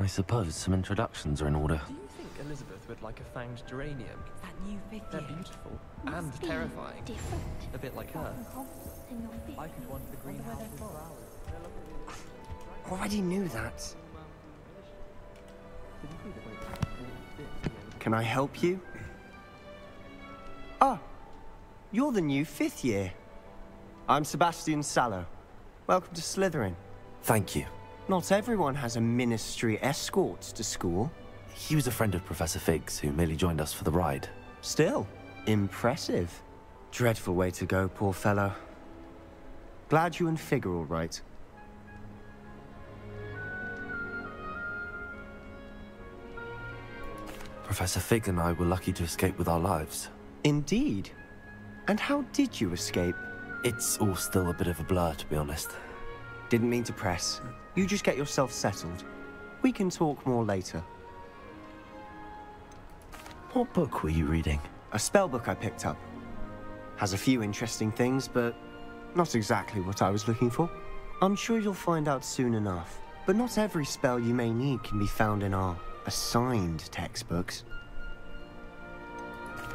I suppose some introductions are in order. Do you think Elizabeth would like a fanged geranium? That new fifth They're year. beautiful Must and be terrifying. different. A bit like her. From Hogwarts in your fifth I could want the greenhouse with flowers. Already knew that. Can I help you? Ah, you're the new fifth year. I'm Sebastian Sallow. Welcome to Slytherin. Thank you. Not everyone has a ministry escort to school. He was a friend of Professor Fig's who merely joined us for the ride. Still, impressive. Dreadful way to go, poor fellow. Glad you and Fig are all right. Professor Fig and I were lucky to escape with our lives. Indeed. And how did you escape? It's all still a bit of a blur, to be honest. Didn't mean to press. You just get yourself settled. We can talk more later. What book were you reading? A spell book I picked up. Has a few interesting things, but not exactly what I was looking for. I'm sure you'll find out soon enough. But not every spell you may need can be found in our assigned textbooks.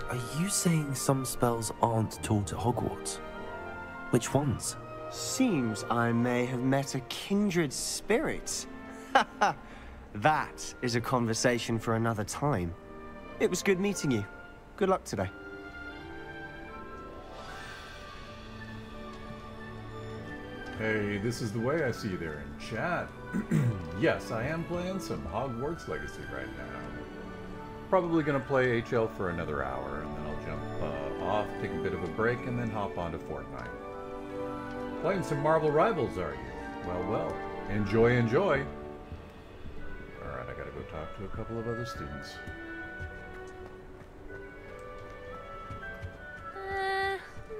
Are you saying some spells aren't taught at Hogwarts? Which ones? Seems I may have met a kindred spirit. That is a conversation for another time. It was good meeting you. Good luck today. Hey, this is the way I see you there in chat. Yes, I am playing some Hogwarts Legacy right now. Probably gonna play HL for another hour, and then I'll jump off, take a bit of a break, and then hop onto Fortnite. Playing some Marvel Rivals, are you? Well, well. Enjoy, enjoy. Alright, I gotta go talk to a couple of other students.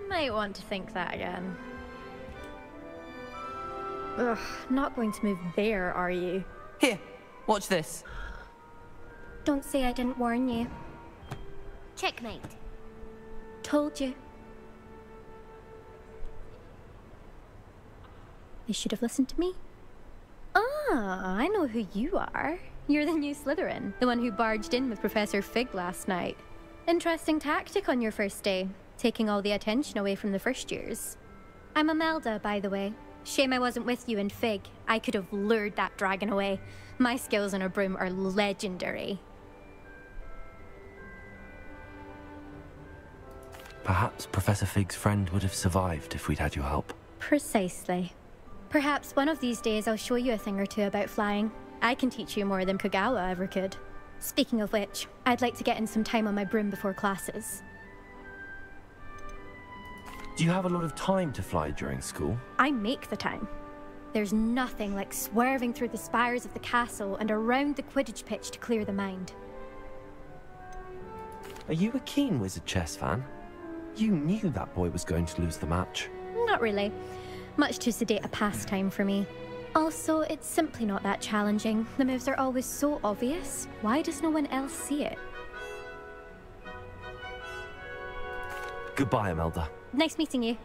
Might want to think that again. Ugh, not going to move there, are you? Here, watch this. Don't say I didn't warn you. Checkmate. Told you. You should have listened to me. Ah, I know who you are. You're the new Slytherin, the one who barged in with Professor Fig last night. Interesting tactic on your first day, taking all the attention away from the first years. I'm Imelda, by the way. Shame I wasn't with you and Fig. I could have lured that dragon away. My skills on a broom are legendary. Perhaps Professor Fig's friend would have survived if we'd had your help. Precisely. Perhaps one of these days I'll show you a thing or two about flying. I can teach you more than Kogawa ever could. Speaking of which, I'd like to get in some time on my broom before classes. Do you have a lot of time to fly during school? I make the time. There's nothing like swerving through the spires of the castle and around the Quidditch pitch to clear the mind. Are you a keen Wizard chess fan? You knew that boy was going to lose the match. Not really. Much too sedate a pastime for me. Also, it's simply not that challenging. The moves are always so obvious. Why does no one else see it? Goodbye, Imelda. Nice meeting you.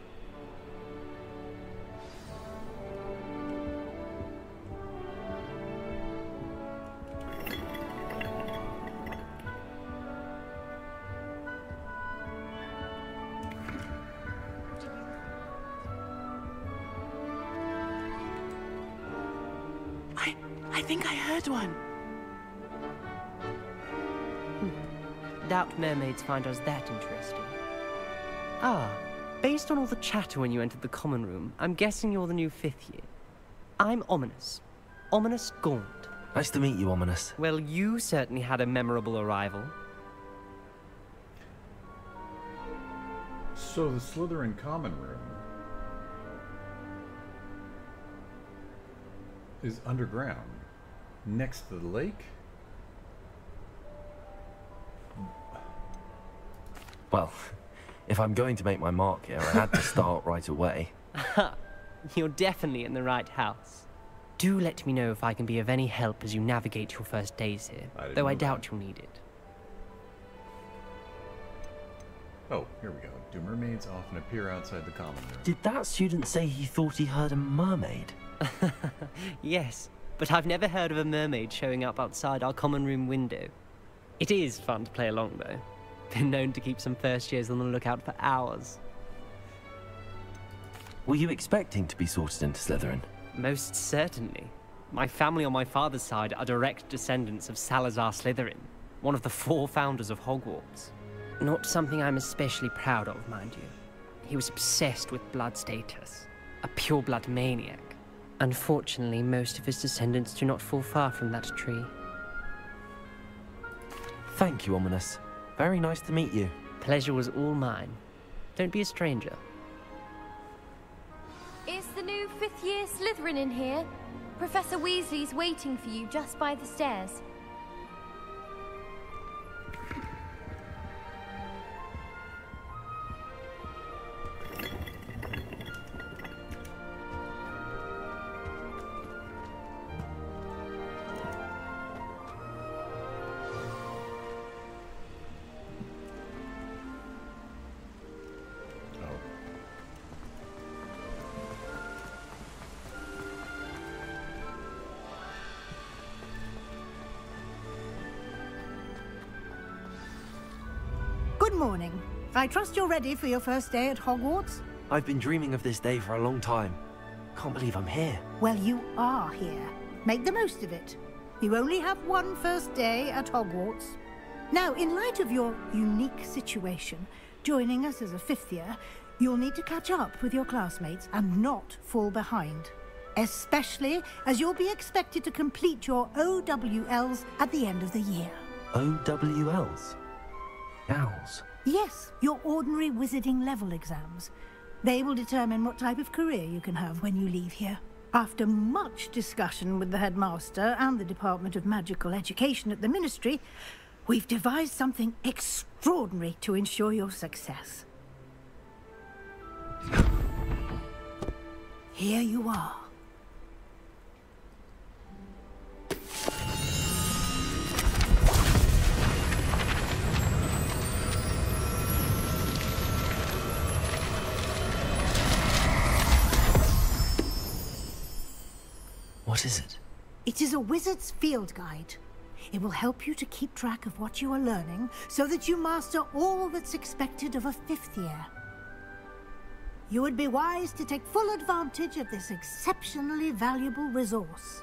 I think I heard one. Doubt mermaids find us that interesting. Ah, based on all the chatter when you entered the common room, I'm guessing you're the new fifth year. I'm Ominous. Ominous Gaunt. Nice to meet you, Ominous. Well, you certainly had a memorable arrival. So the Slytherin common room is underground, next to the lake? Well, if I'm going to make my mark here, I had to start right away. You're definitely in the right house. Do let me know if I can be of any help as you navigate your first days here, though I doubt you'll need it. Oh, here we go. Do mermaids often appear outside the common room? Did that student say he thought he heard a mermaid? Yes, but I've never heard of a mermaid showing up outside our common room window. It is fun to play along, though. Been known to keep some first years on the lookout for hours. Were you expecting to be sorted into Slytherin? Most certainly. My family on my father's side are direct descendants of Salazar Slytherin, one of the 4 founders of Hogwarts. Not something I'm especially proud of, mind you. He was obsessed with blood status, a pure-blood maniac. Unfortunately, most of his descendants do not fall far from that tree. Thank you, Ominous. Very nice to meet you. Pleasure was all mine. Don't be a stranger. Is the new 5th year Slytherin in here? Professor Weasley's waiting for you just by the stairs. Good morning. I trust you're ready for your first day at Hogwarts? I've been dreaming of this day for a long time. Can't believe I'm here. Well, you are here. Make the most of it. You only have one first day at Hogwarts. Now, in light of your unique situation, joining us as a 5th year, you'll need to catch up with your classmates and not fall behind. Especially as you'll be expected to complete your OWLs at the end of the year. OWLs? Owls? Yes, your ordinary wizarding level exams. They will determine what type of career you can have when you leave here. After much discussion with the headmaster and the Department of Magical Education at the Ministry, we've devised something extraordinary to ensure your success. Here you are. What is it? It is a wizard's field guide. It will help you to keep track of what you are learning so that you master all that's expected of a 5th year. You would be wise to take full advantage of this exceptionally valuable resource.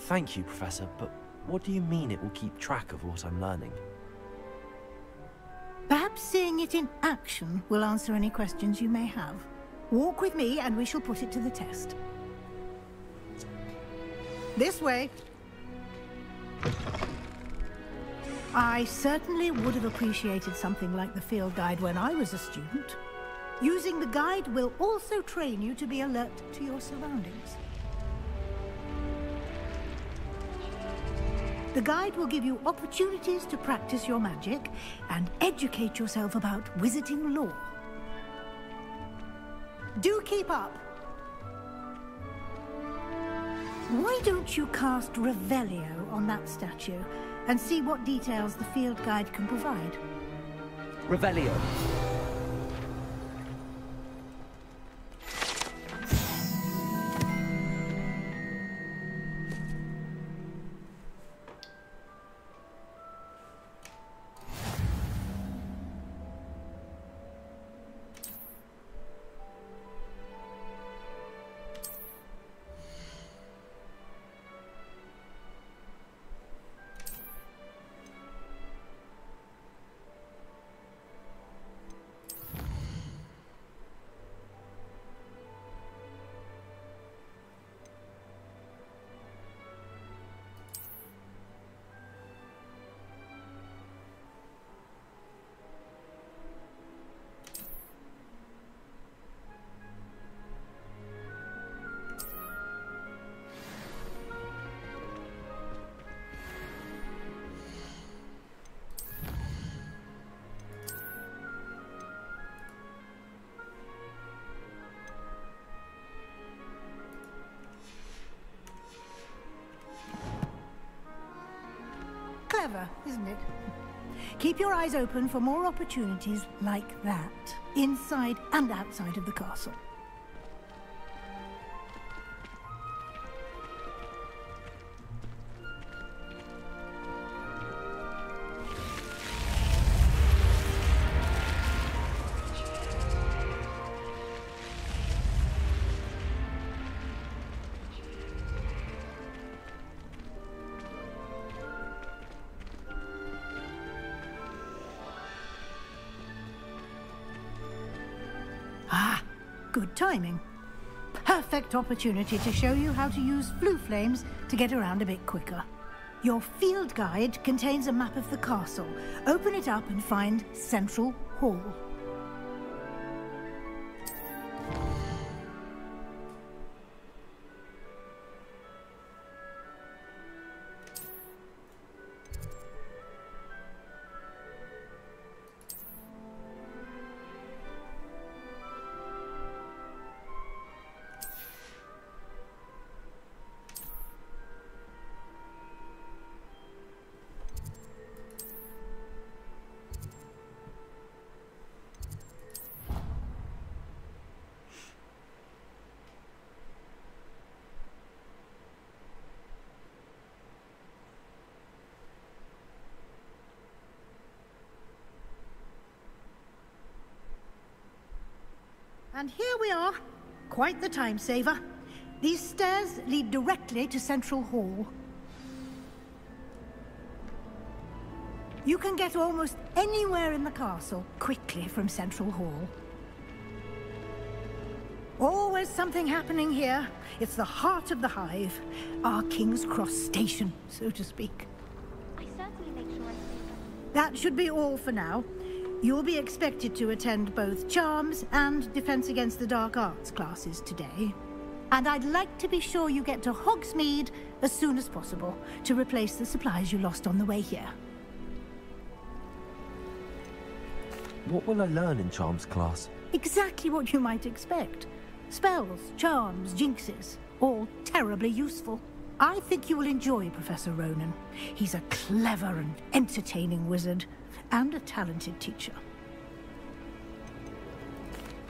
Thank you, Professor, but what do you mean it will keep track of what I'm learning? Perhaps seeing it in action will answer any questions you may have. Walk with me and we shall put it to the test. This way. I certainly would have appreciated something like the field guide when I was a student. Using the guide will also train you to be alert to your surroundings. The guide will give you opportunities to practice your magic and educate yourself about wizarding lore. Do keep up! Why don't you cast Revelio on that statue and see what details the field guide can provide? Revelio. Clever, isn't it? Keep your eyes open for more opportunities like that. inside and outside of the castle. Ah, good timing. Perfect opportunity to show you how to use flue flames to get around a bit quicker. Your field guide contains a map of the castle. Open it up and find Central Hall. And here we are. Quite the time saver. These stairs lead directly to Central Hall. You can get almost anywhere in the castle quickly from Central Hall. Always something happening here. It's the heart of the Hive. Our King's Cross station, so to speak. I certainly make sure I see them. That should be all for now. You'll be expected to attend both Charms and Defense Against the Dark Arts classes today. And I'd like to be sure you get to Hogsmeade as soon as possible to replace the supplies you lost on the way here. What will I learn in Charms class? Exactly what you might expect. Spells, charms, jinxes, all terribly useful. I think you will enjoy Professor Ronan. He's a clever and entertaining wizard, and a talented teacher.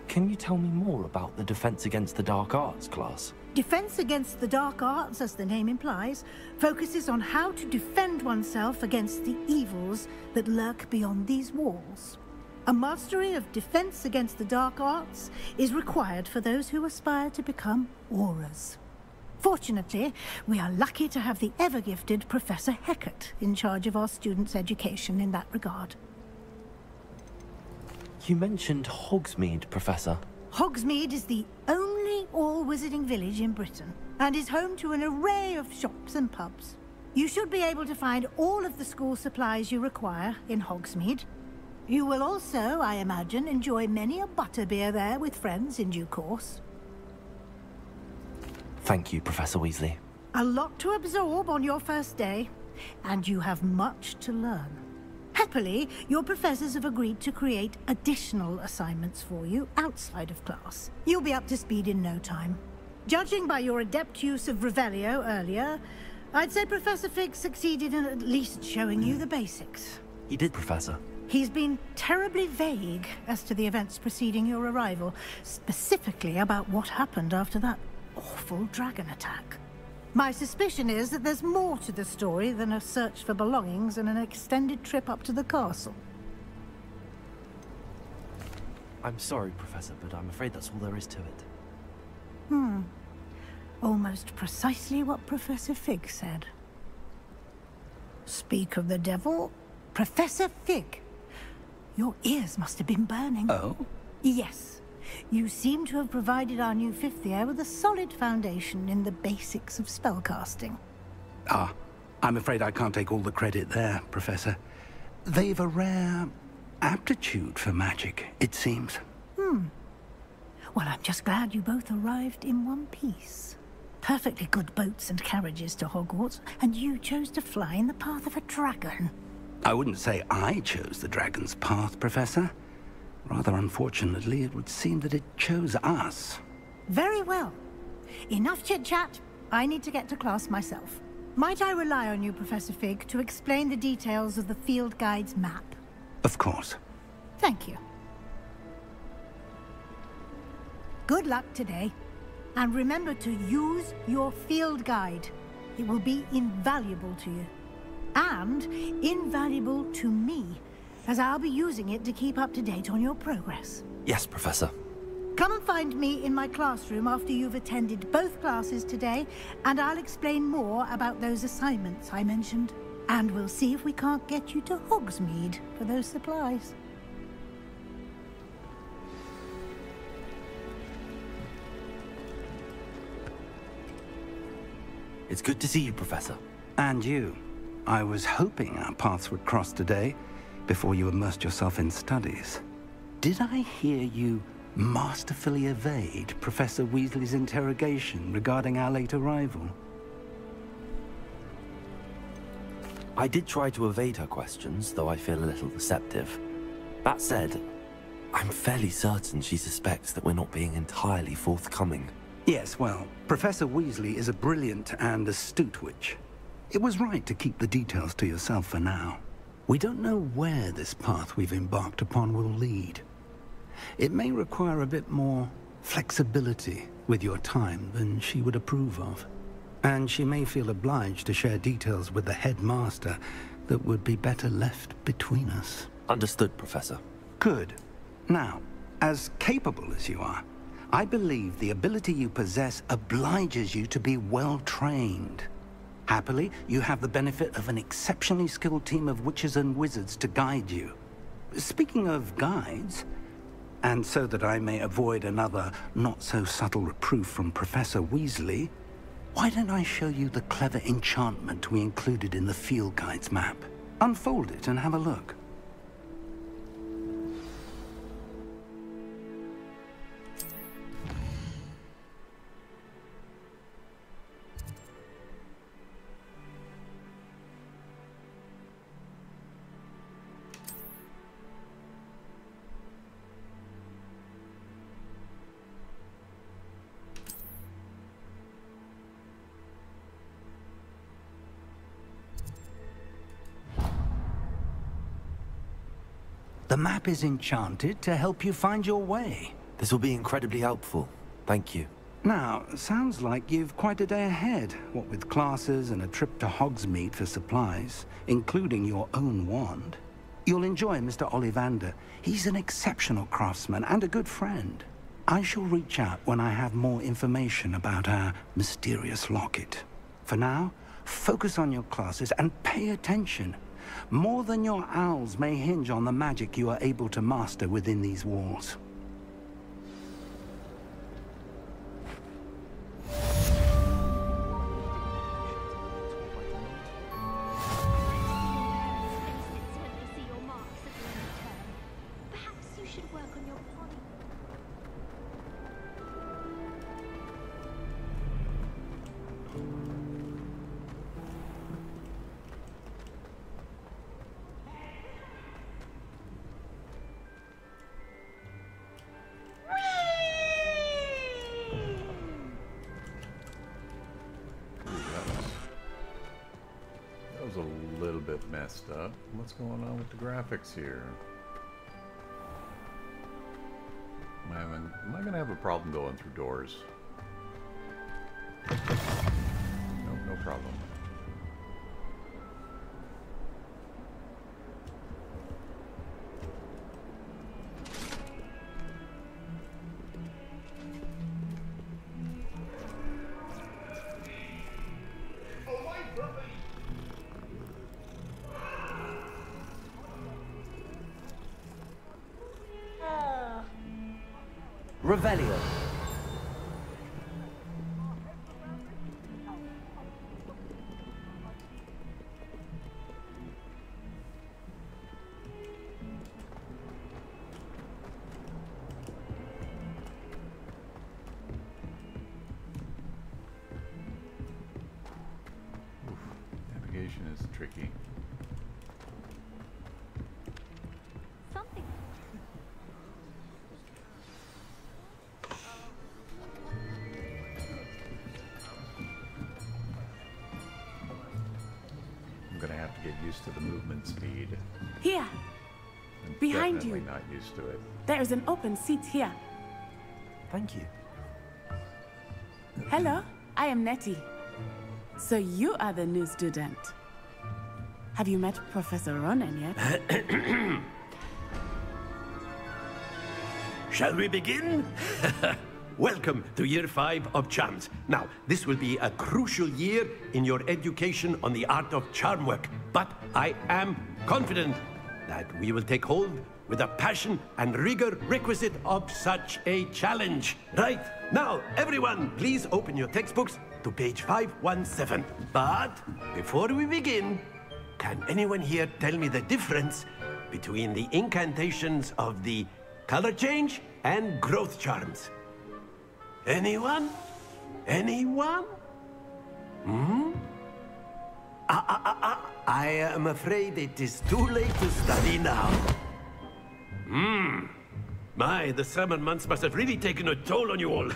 Can you tell me more about the Defense Against the Dark Arts class? Defense Against the Dark Arts, as the name implies, focuses on how to defend oneself against the evils that lurk beyond these walls. A mastery of Defense Against the Dark Arts is required for those who aspire to become Aurors. Fortunately, we are lucky to have the ever-gifted Professor Hecat in charge of our students' education in that regard. You mentioned Hogsmeade, Professor. Hogsmeade is the only all-wizarding village in Britain, and is home to an array of shops and pubs. You should be able to find all of the school supplies you require in Hogsmeade. You will also, I imagine, enjoy many a butterbeer there with friends in due course. Thank you, Professor Weasley. A lot to absorb on your first day, and you have much to learn. Happily, your professors have agreed to create additional assignments for you outside of class. You'll be up to speed in no time. Judging by your adept use of Revelio earlier, I'd say Professor Fig succeeded in at least showing you the basics. He did, Professor. He's been terribly vague as to the events preceding your arrival, specifically about what happened after that awful dragon attack. My suspicion is that there's more to the story than a search for belongings and an extended trip up to the castle. I'm sorry, Professor, but I'm afraid that's all there is to it. Almost precisely what Professor Fig said. Speak of the devil, Professor Fig. Your ears must have been burning. Oh? Yes. You seem to have provided our new fifth year with a solid foundation in the basics of spellcasting. Ah, I'm afraid I can't take all the credit there, Professor. They've a rare aptitude for magic, it seems. Well, I'm just glad you both arrived in one piece. Perfectly good boats and carriages to Hogwarts, and you chose to fly in the path of a dragon. I wouldn't say I chose the dragon's path, Professor. Rather unfortunately, it would seem that it chose us. Very well. Enough chit-chat. I need to get to class myself. Might I rely on you, Professor Fig, to explain the details of the field guide's map? Of course. Thank you. Good luck today. And remember to use your field guide. It will be invaluable to you. And invaluable to me, as I'll be using it to keep up to date on your progress. Yes, Professor. Come and find me in my classroom after you've attended both classes today, and I'll explain more about those assignments I mentioned. And we'll see if we can't get you to Hogsmeade for those supplies. It's good to see you, Professor. And you. I was hoping our paths would cross today, before you immersed yourself in studies. Did I hear you masterfully evade Professor Weasley's interrogation regarding our late arrival? I did try to evade her questions, though I feel a little deceptive. That said, I'm fairly certain she suspects that we're not being entirely forthcoming. Yes, well, Professor Weasley is a brilliant and astute witch. It was right to keep the details to yourself for now. We don't know where this path we've embarked upon will lead. It may require a bit more flexibility with your time than she would approve of. And she may feel obliged to share details with the headmaster that would be better left between us. Understood, Professor. Good. Now, as capable as you are, I believe the ability you possess obliges you to be well-trained. Happily, you have the benefit of an exceptionally skilled team of witches and wizards to guide you. Speaking of guides, and so that I may avoid another not-so-subtle reproof from Professor Weasley, why don't I show you the clever enchantment we included in the field guide's map? Unfold it and have a look. The map is enchanted to help you find your way. This will be incredibly helpful. Thank you. Now, sounds like you've quite a day ahead, what with classes and a trip to Hogsmeade for supplies, including your own wand. You'll enjoy Mr. Ollivander. He's an exceptional craftsman and a good friend. I shall reach out when I have more information about our mysterious locket. For now, focus on your classes and pay attention. More than your owls may hinge on the magic you are able to master within these walls. A little bit messed up. What's going on with the graphics here? Am I gonna have a problem going through doors? No, no problem. Revelio. Navigation is tricky. Get used to the movement speed. Here. I'm Behind definitely you. not used to it. There is an open seat here. Thank you. Hello, I am Nettie. So you are the new student. Have you met Professor Ronan yet? Shall we begin? Welcome to Year 5 of Charms. Now, this will be a crucial year in your education on the art of charm work, but I am confident that we will take hold with the passion and rigor requisite of such a challenge. Right, now, everyone, please open your textbooks to page 517. But before we begin, can anyone here tell me the difference between the incantations of the color change and growth charms? Anyone? Anyone? I am afraid it is too late to study now. My, the summer months must have really taken a toll on you all.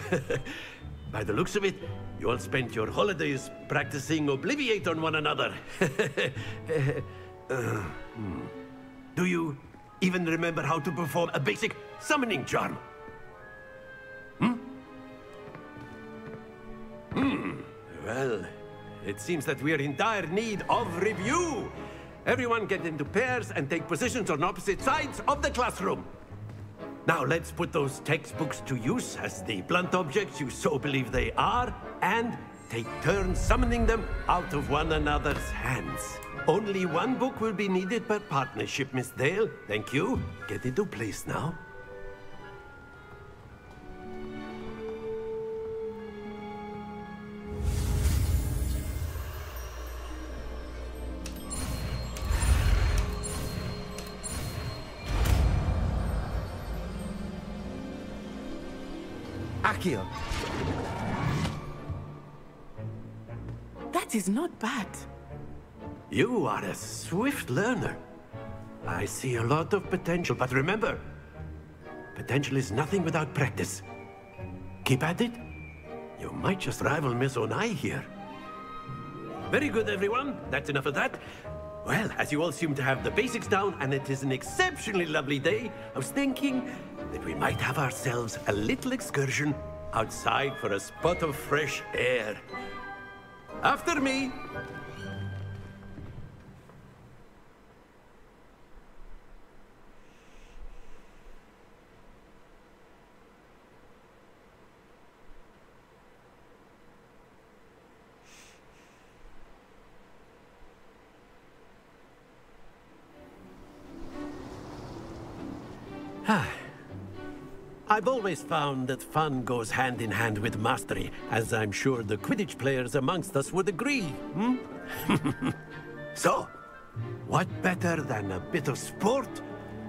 By the looks of it, you all spent your holidays practicing Obliviate on one another. Do you even remember how to perform a basic summoning charm? Well, it seems that we are in dire need of review. Everyone get into pairs and take positions on opposite sides of the classroom. Now let's put those textbooks to use as the blunt objects you so believe they are, and take turns summoning them out of one another's hands. Only one book will be needed per partnership, Miss Dale. Thank you. Get into place now. Accio. That is not bad. You are a swift learner. I see a lot of potential, but remember, potential is nothing without practice. Keep at it. You might just rival Miss Onai here. Very good, everyone. That's enough of that. Well, as you all seem to have the basics down, and it is an exceptionally lovely day, I was thinking that we might have ourselves a little excursion outside for a spot of fresh air. After me. I've always found that fun goes hand in hand with mastery, as I'm sure the Quidditch players amongst us would agree, So, what better than a bit of sport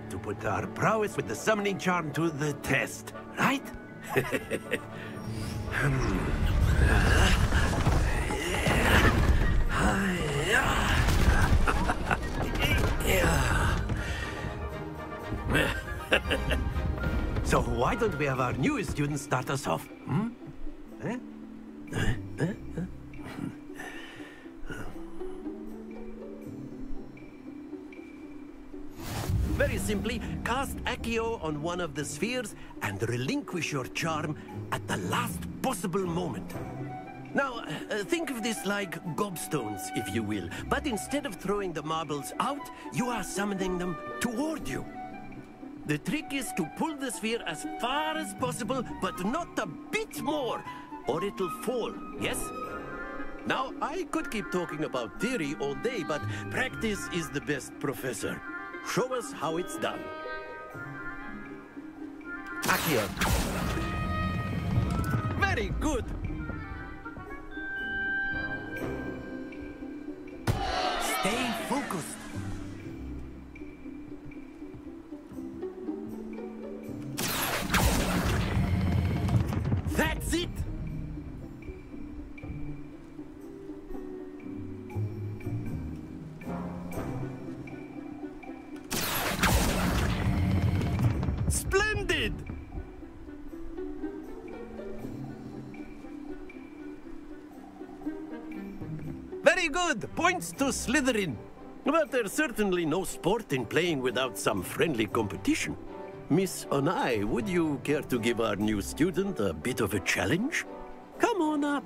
to put our prowess with the summoning charm to the test, right? So why don't we have our newest student start us off? Very simply, cast Accio on one of the spheres and relinquish your charm at the last possible moment. Now, think of this like gobstones, if you will. But instead of throwing the marbles out, you are summoning them toward you. The trick is to pull the sphere as far as possible, but not a bit more, or it'll fall, yes? Now, I could keep talking about theory all day, but practice is the best professor. Show us how it's done. Accio. Very good. Stay focused. That's it! Splendid! Very good! Points to Slytherin. But there's certainly no sport in playing without some friendly competition. Miss Onai, would you care to give our new student a bit of a challenge? Come on up.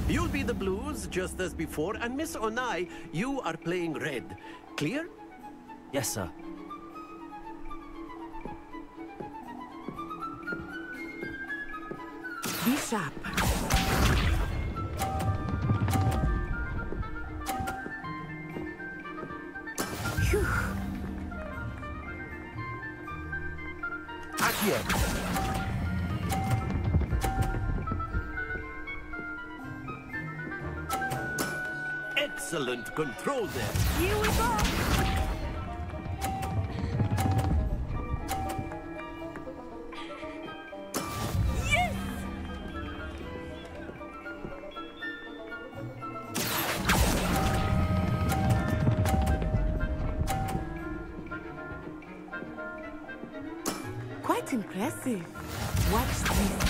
You'll be the blues, just as before, and Miss Onai, you are playing red. Clear? Yes, sir. Be sharp. Phew. Accio! Excellent control there. Here we go. Yes! Quite impressive. Watch this.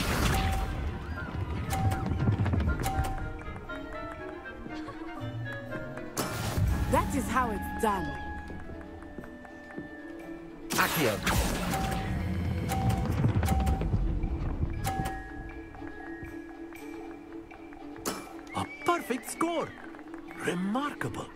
That is how it's done. Accio! A perfect score. Remarkable.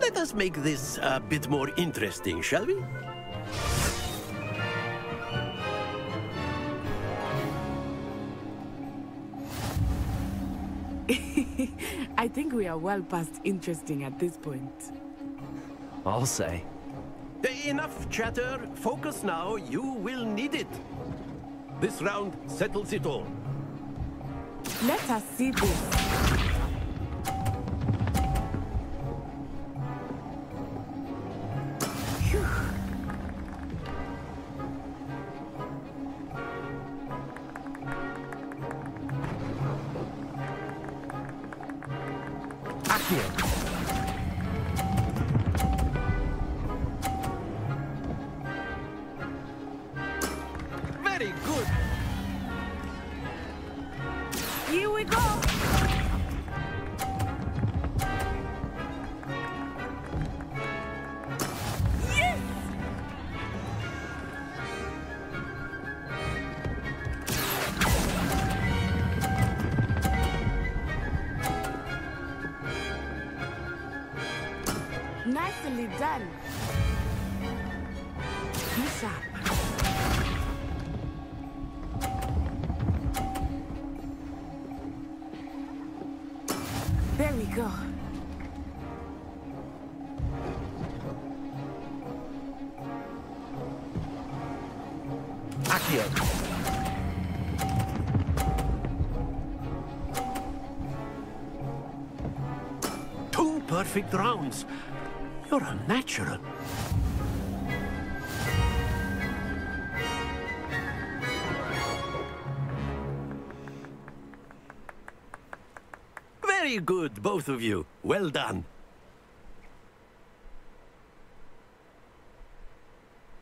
Let us make this a bit more interesting, shall we? I think we are well past interesting at this point. I'll say. Enough chatter. Focus now. You will need it. This round settles it all. Let us see this. Phew. Accio! Very good. Here we go. Yes! Nicely done. Be sharp. There we go. Accio! Two perfect rounds. You're a natural. Very good, both of you. Well done.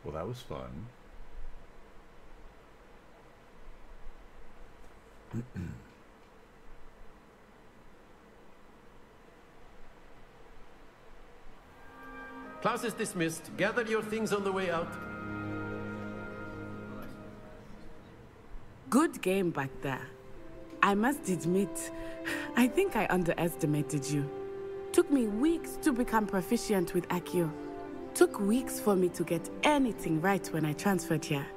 Well, that was fun. Class is dismissed. Gather your things on the way out. Good game back there. I must admit, I think I underestimated you. Took me weeks to become proficient with Accio. Took weeks for me to get anything right when I transferred here.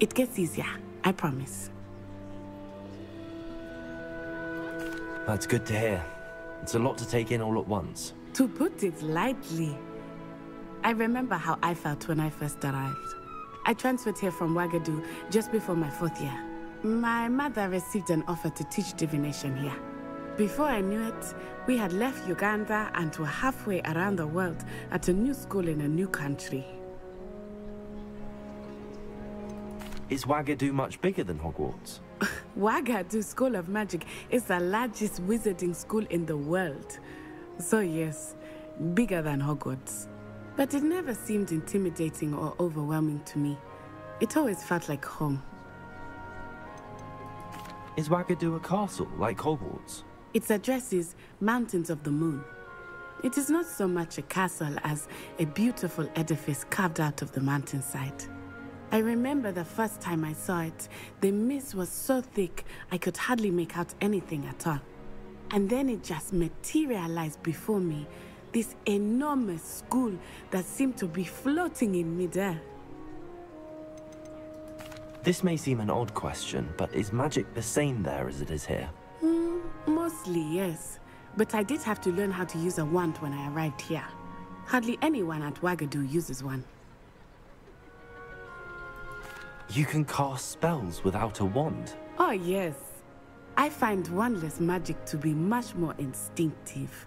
It gets easier, I promise. That's good to hear. It's a lot to take in all at once. To put it lightly, I remember how I felt when I first arrived. I transferred here from Wagadu just before my 4th year. My mother received an offer to teach divination here. Before I knew it, we had left Uganda and were halfway around the world at a new school in a new country. Is Wagadu much bigger than Hogwarts? Wagadu School of Magic is the largest wizarding school in the world. So yes, bigger than Hogwarts. But it never seemed intimidating or overwhelming to me. It always felt like home. Is Wagadu a castle, like Hogwarts? Its address is Mountains of the Moon. It is not so much a castle as a beautiful edifice carved out of the mountainside. I remember the first time I saw it, the mist was so thick I could hardly make out anything at all. And then it just materialized before me, this enormous school that seemed to be floating in midair. This may seem an odd question, but is magic the same there as it is here? Mostly, yes. But I did have to learn how to use a wand when I arrived here. Hardly anyone at Wagadu uses one. You can cast spells without a wand? Oh, yes. I find wandless magic to be much more instinctive.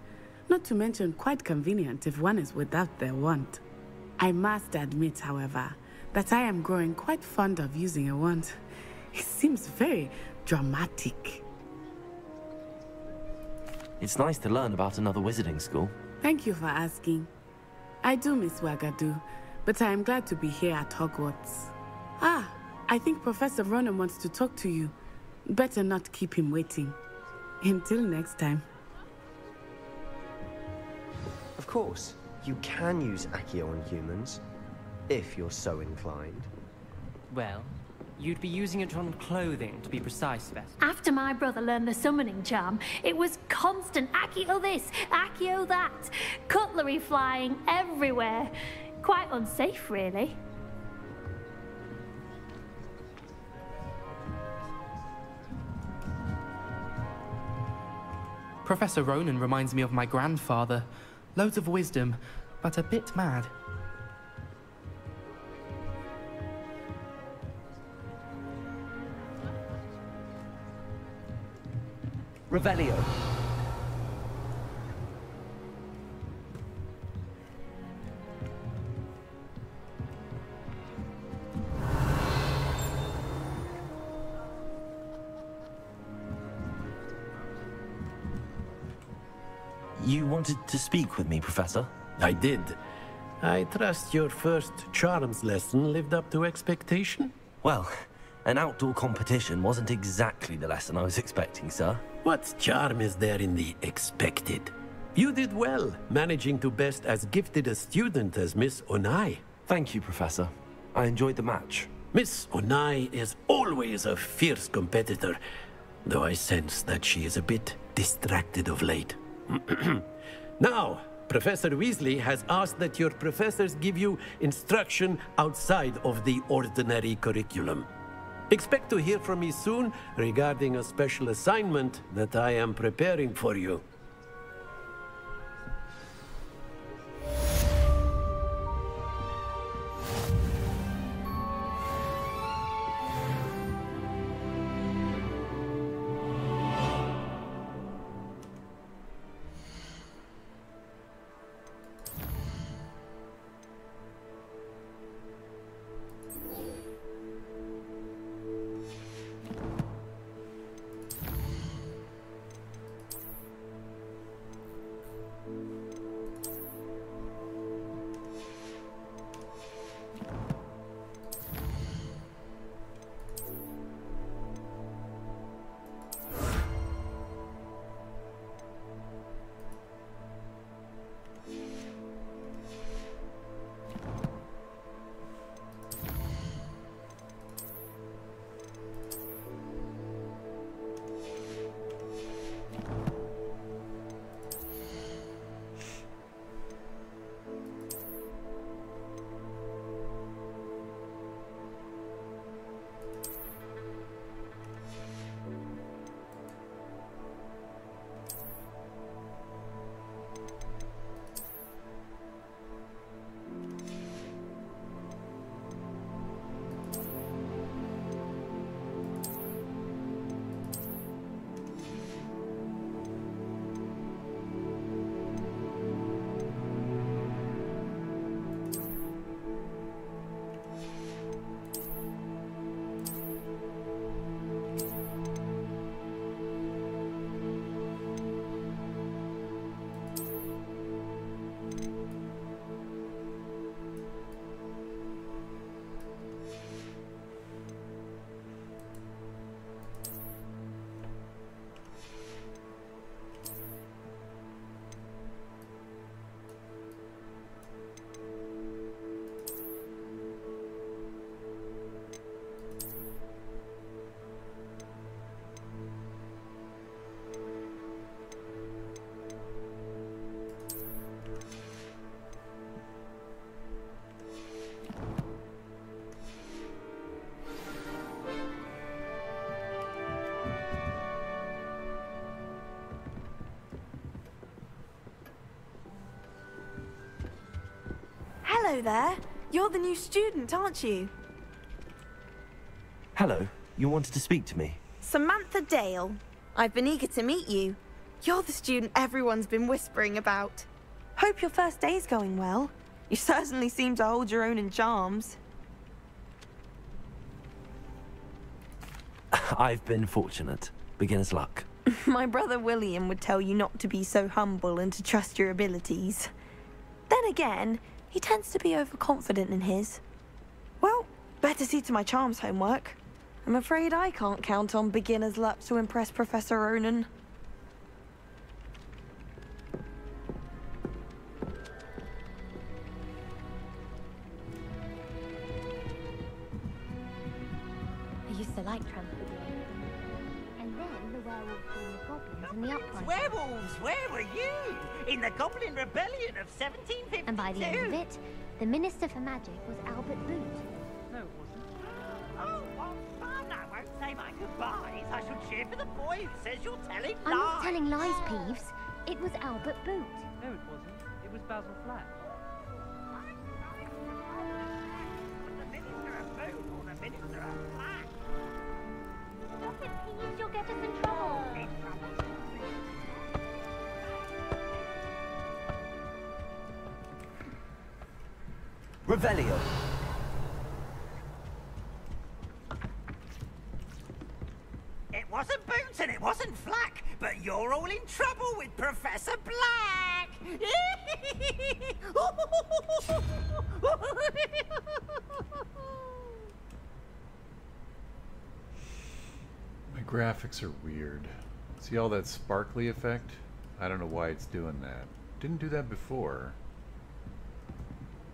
Not to mention quite convenient if one is without their wand. I must admit, however, that I am growing quite fond of using a wand. It seems very dramatic. It's nice to learn about another wizarding school. Thank you for asking. I do miss Wagadu, but I am glad to be here at Hogwarts. Ah, I think Professor Ronan wants to talk to you. Better not keep him waiting. Until next time. Of course, you can use Accio on humans, if you're so inclined. Well, you'd be using it on clothing, to be precise, Beth. After my brother learned the summoning charm, it was constant Accio this, Accio that. Cutlery flying everywhere. Quite unsafe, really. Professor Ronan reminds me of my grandfather. Loads of wisdom, but a bit mad. Revelio. You wanted to speak with me, Professor? I did. I trust your first charms lesson lived up to expectation? Well, an outdoor competition wasn't exactly the lesson I was expecting, sir. What charm is there in the expected? You did well, managing to best as gifted a student as Miss Onai. Thank you, Professor. I enjoyed the match. Miss Onai is always a fierce competitor, though I sense that she is a bit distracted of late. Now, Professor Weasley has asked that your professors give you instruction outside of the ordinary curriculum. Expect to hear from me soon regarding a special assignment that I am preparing for you. Hello there. You're the new student, aren't you? Hello. You wanted to speak to me? Samantha Dale. I've been eager to meet you. You're the student everyone's been whispering about. Hope your first day's going well. You certainly seem to hold your own in charms. I've been fortunate. Beginner's luck. My brother William would tell you not to be so humble and to trust your abilities. Then again, he tends to be overconfident in his. Well, better see to my charms homework. I'm afraid I can't count on beginner's luck to impress Professor Ronan. I used to like Transfiguration. And then the werewolves and the goblins and the uprising. Werewolves, where were you? In the Goblin Rebellion of 1752. And by the end of it, the Minister for Magic was Albert Boot. No, it wasn't. Oh, what fun! I won't say my goodbyes. I shall cheer for the boy who says you're telling lies. I'm not telling lies, Peeves. It was Albert Boot. No, it wasn't. It was Basil Flack. The Minister of Boot or the Minister of Flack? Stop it, Peeves. You'll get us in trouble. Revelio. It wasn't Boot and it wasn't Flack, but you're all in trouble with Professor Black. My graphics are weird. See all that sparkly effect? I don't know why it's doing that. Didn't do that before.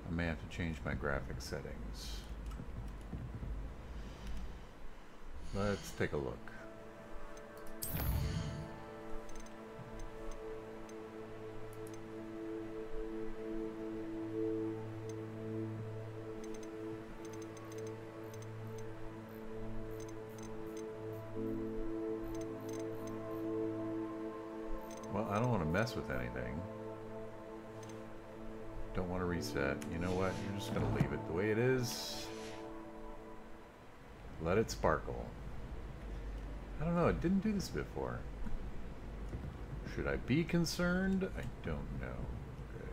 I may have to change my graphic settings. Let's take a look. Well, I don't want to mess with anything. Don't want to reset. You know what? You're just going to leave it the way it is. Let it sparkle. I don't know. It didn't do this before. Should I be concerned? I don't know. Okay.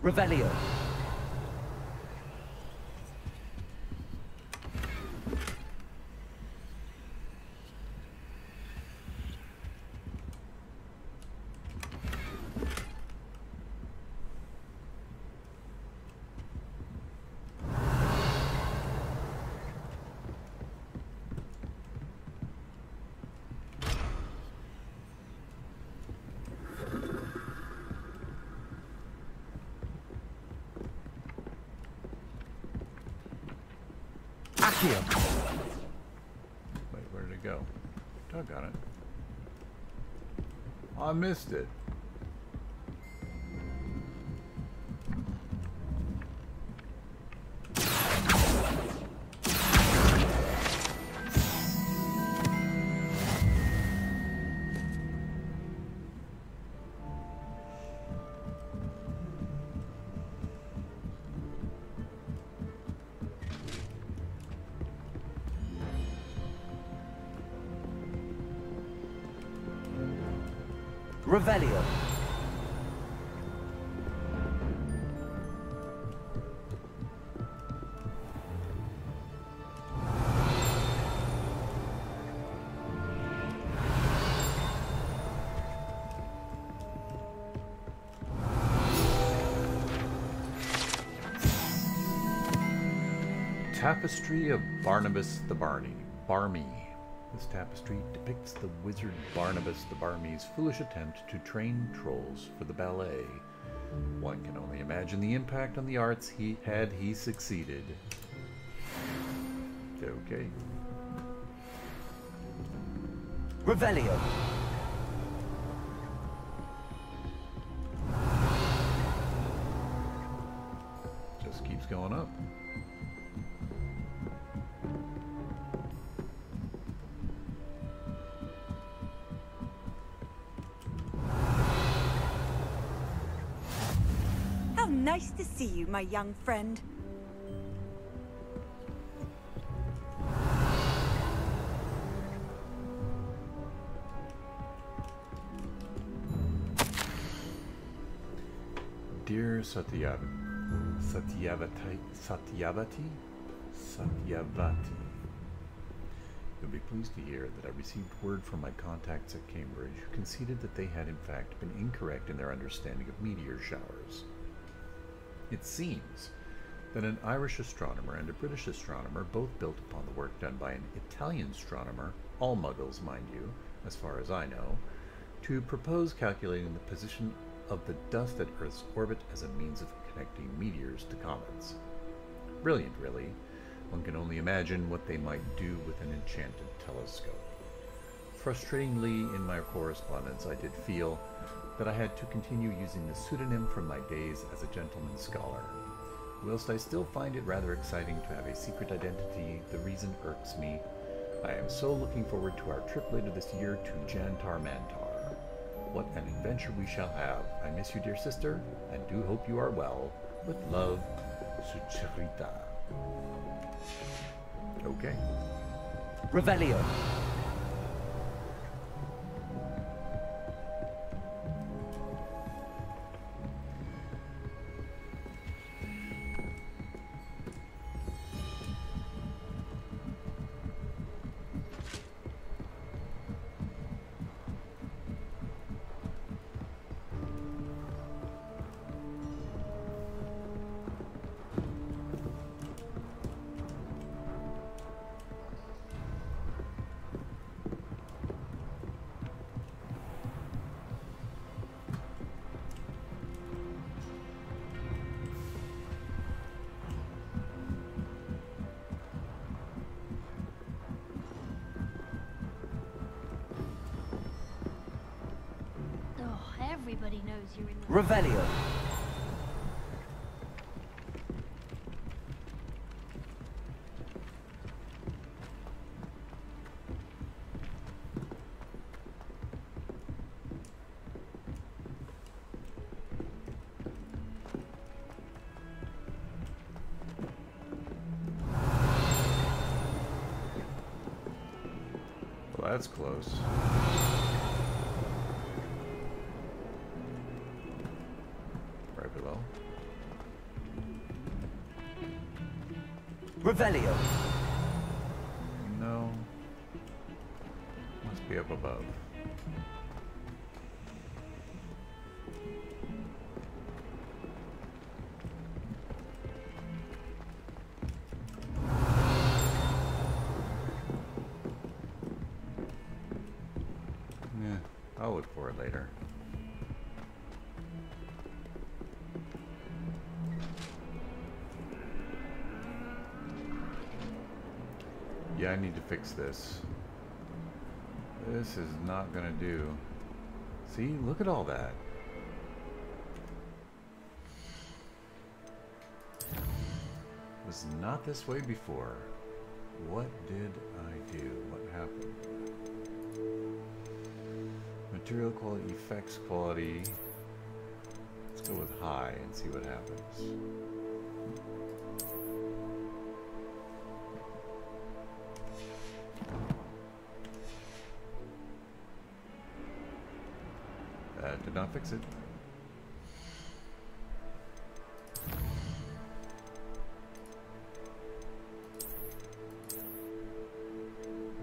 Revelio. Here. Wait, where did it go? Doug got it. I missed it. Revelio. Tapestry of Barnabas the Barmy. This tapestry depicts the wizard Barnabas the Barmy's foolish attempt to train trolls for the ballet. One can only imagine the impact on the arts he succeeded. Okay. Revelio. Just keeps going up. How nice to see you, my young friend. Dear Satyavati. You'll be pleased to hear that I received word from my contacts at Cambridge who conceded that they had in fact been incorrect in their understanding of meteor showers. It seems that an Irish astronomer and a British astronomer both built upon the work done by an Italian astronomer, all muggles mind you, as far as I know, to propose calculating the position of the dust at Earth's orbit as a means of connecting meteors to comets. Brilliant, really. One can only imagine what they might do with an enchanted telescope. Frustratingly, in my correspondence, I did feel that I had to continue using the pseudonym from my days as a gentleman scholar. Whilst I still find it rather exciting to have a secret identity, the reason irks me. I am so looking forward to our trip later this year to Jantar Mantar. What an adventure we shall have. I miss you, dear sister, and do hope you are well. With love, Sucharita. Okay. Revelio. Everybody knows you're in the Revelio. Well, that's close. Right below. Revelio. No. Must be up above. Yeah, I'll look for it later. Yeah, I need to fix this. This is not gonna do. See, look at all that. It was not this way before. What did I do? What happened? Material quality, effects quality. Let's go with high and see what happens. That did not fix it.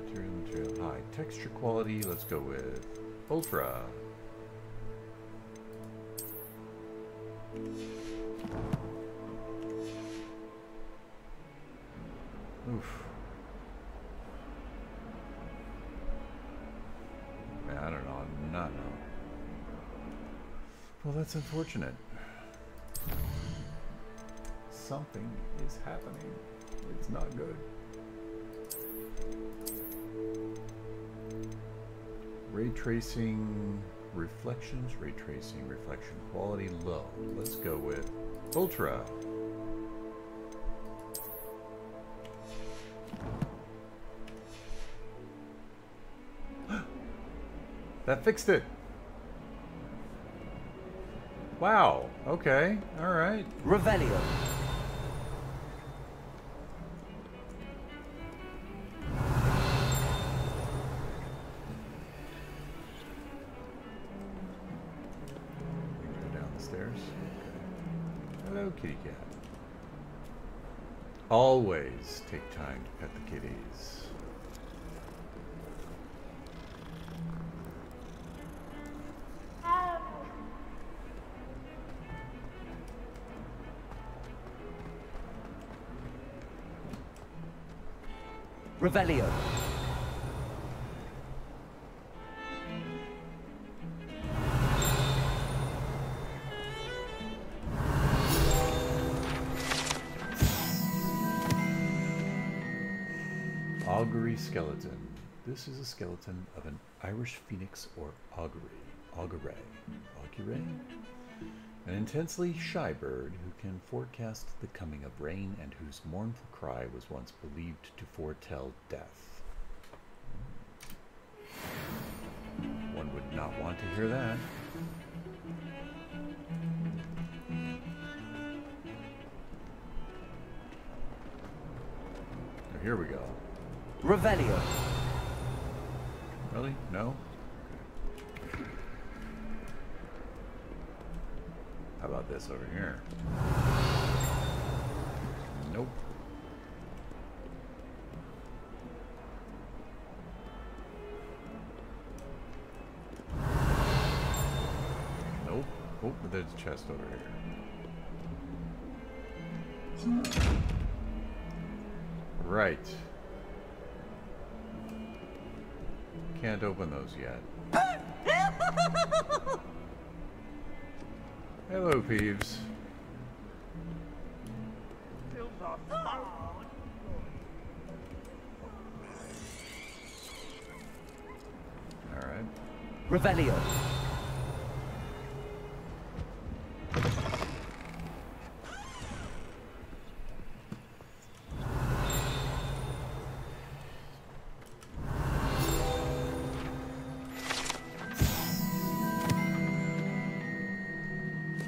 Material high. Texture quality, let's go with ultra. Oof. Well, that's unfortunate. Something is happening. It's not good. Ray tracing reflections, ray tracing reflection quality low. Let's go with ultra. That fixed it. Wow. Okay. All right. Revelio. Go down the stairs. Hello, kitty cat. Always take time to pet the kitties. Revelio. Augury skeleton. This is a skeleton of an Irish phoenix or augury. Auguray. An intensely shy bird who can forecast the coming of rain and whose mournful cry was once believed to foretell death. One would not want to hear that. Oh, here we go. Revelio. Really? No? How about this over here? Nope. Nope. Oh, but there's a chest over here. Right. Can't open those yet. Hello, Peeves. Alright. Revelio.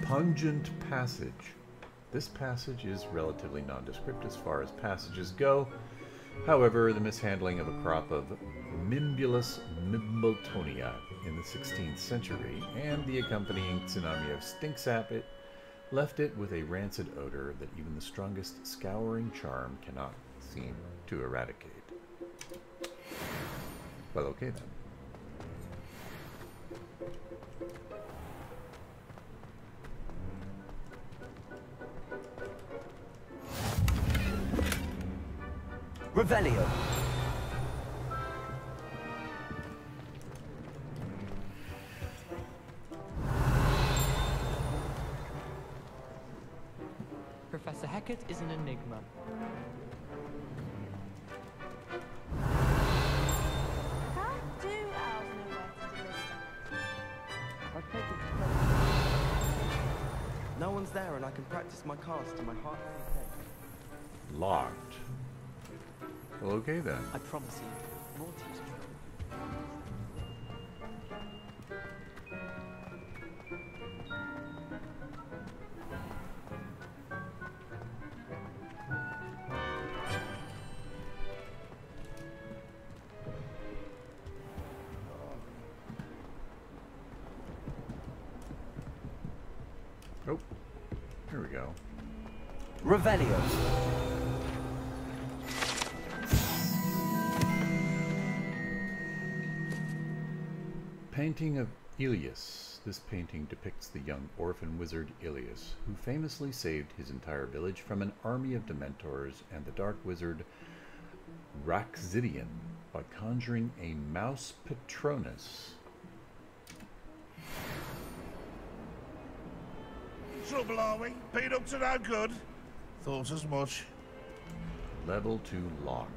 Pungent passage. This passage is relatively nondescript as far as passages go. However, the mishandling of a crop of Mimbulus mimbletonia in the 16th century and the accompanying tsunami of stinksap left it with a rancid odor that even the strongest scouring charm cannot seem to eradicate. Well, okay then. Revelio. Professor Hecat is an enigma. How do owls know where to deliver? No one's there and I can practice my cast to my heart's content. Locked. Well, okay then. I promise you, more teachers. Oh, here we go. Revelio. Painting of Ilias. This painting depicts the young orphan wizard Ilias, who famously saved his entire village from an army of Dementors and the dark wizard Raxidian by conjuring a mouse Patronus. trouble, are we? Been up to no good? Thought as much. Level 2 lock.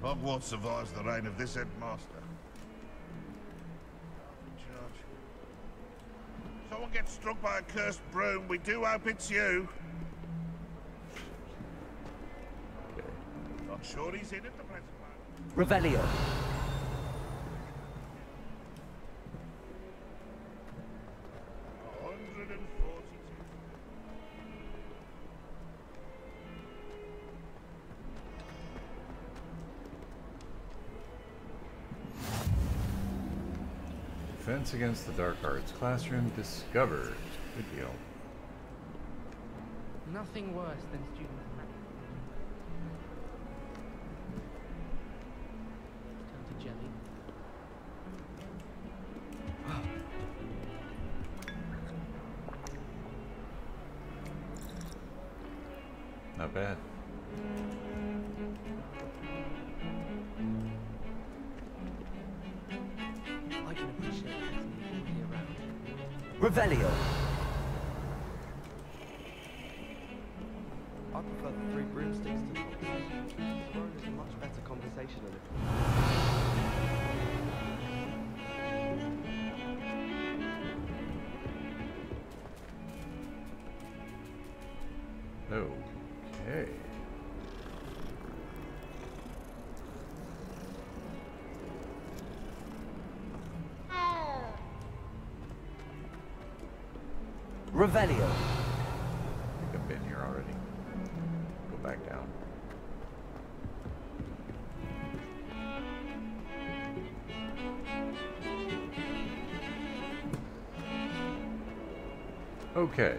Hogwarts survives the reign of this headmaster. Someone gets struck by a cursed broom. We do hope it's you. Okay. Not sure he's in at the present moment. Revelio. Defense against the dark arts classroom discovered. Good deal. Nothing worse than students. Turn to jelly. Not bad. I can appreciate having people around. Revelio. I prefer the 3 broomsticks to the boxes. Throne is a much better conversationalist. Okay. Revelio. I think I've been here already. Go back down. Okay.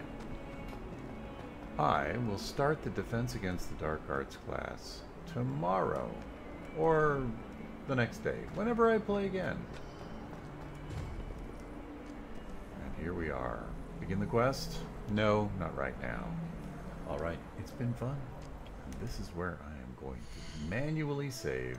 I will start the Defense Against the Dark Arts class tomorrow, or the next day, whenever I play again. And here we are. Begin the quest? No, not right now. Alright, it's been fun. And this is where I am going to manually save.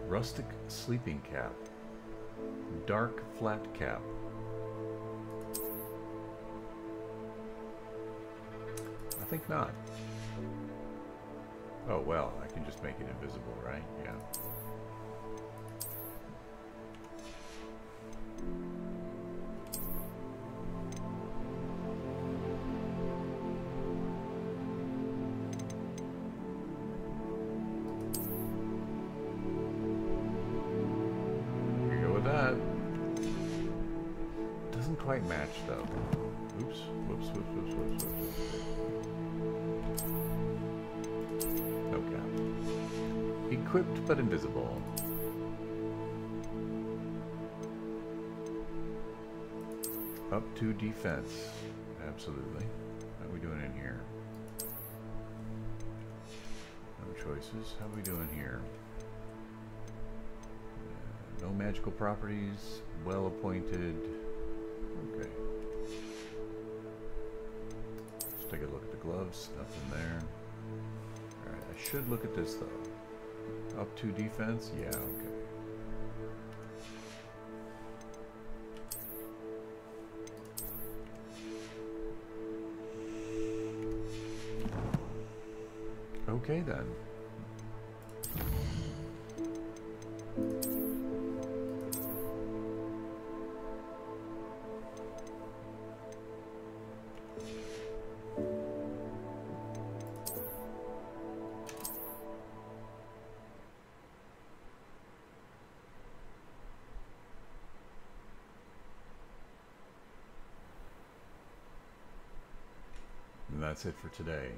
Rustic sleeping cap. Dark flat cap. I think not. Oh well, I can just make it invisible, right? Yeah. Quite match though. Oops, whoops, whoops, whoops, whoops, whoops. No cap. Equipped but invisible. Up to defense. Absolutely. How are we doing in here? No choices. How are we doing here? No magical properties. Well appointed. Okay. Let's take a look at the gloves. Nothing there. Alright, I should look at this though. Up to defense? Yeah, okay. Okay then. that's it for today.